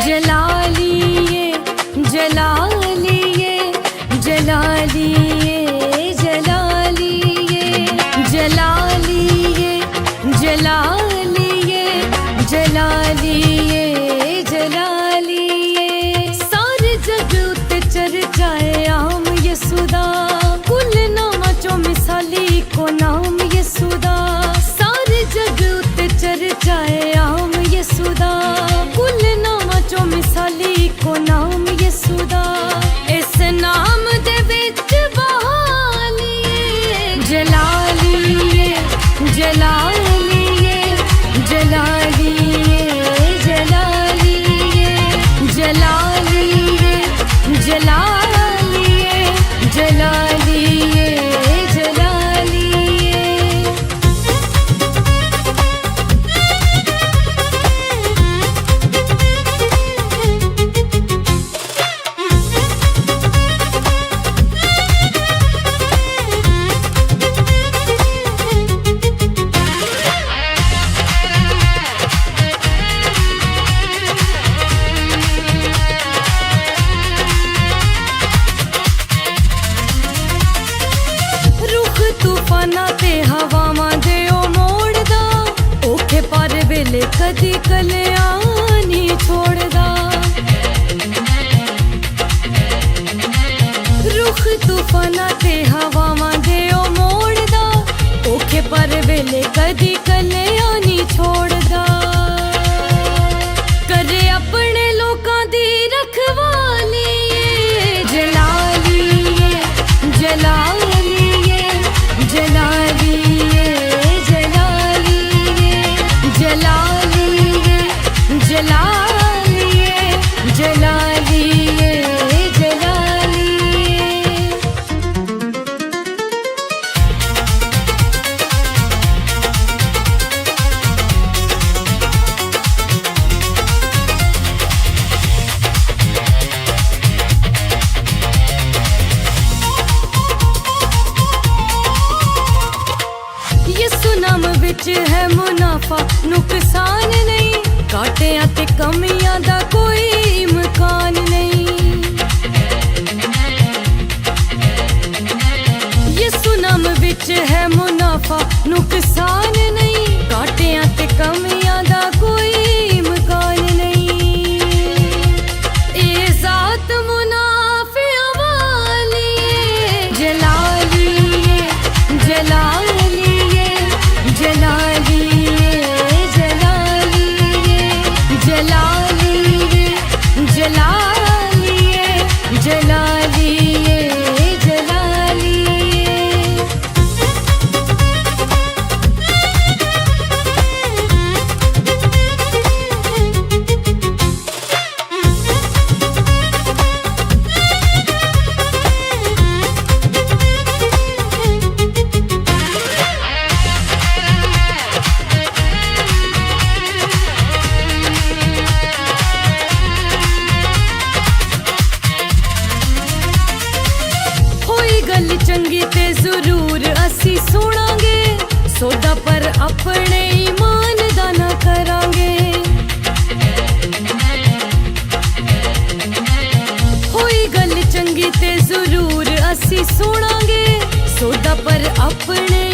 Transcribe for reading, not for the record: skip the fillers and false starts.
जलालिए जलालिए जलालिए जलालिए जलालिए जलालिए जलालिए जलालिए सारे जग उत्ते चर्चाए आम यसुदा कुल नामा चो मिसाली को नाम यसुदा सारे जग उत्ते चर्चाए आम यसुदा कुल नामा चो मिसाली को नाम यसुदा इस नाम दे विच बहालिए जलालिए जलालिए जलालिए जलालिए जलालिए जलालिए जलालिए जलालिए तूफाना ते हवावां दे ओ मोड़दा ओखे पर वेले कदी कलियां नहीं छोड़दा रुख तूफाना ते हवावां दे ओ मोड़दा ओखे पर वेले कदी कलियां नहीं छोड़दा करे अपने लोकां दी रखवाली जलालिए जलालिए जलालिए जलालिए जलालिए जलालिए जलालिए जलालिए यसु नाम विच है मुनाफा नुकसान नहीं काटियां ते कमियां दा कोई इम्कान नहीं यसु नाम विच है मुनाफा नुकसान नहीं काटियां ते कमियां दा कोई इम्कान नहीं ए जात मुनाफियां वाली जलालिए जलालिए जलालिए जलालिए जलालिए जलालिए जलालिए जलालिए गल चंगी ते जरूर असी सुनांगे सौदा पर अपने ईमान दा ना करांगे होई गल चंगी ते जरूर असी सुनांगे सौदा पर अपने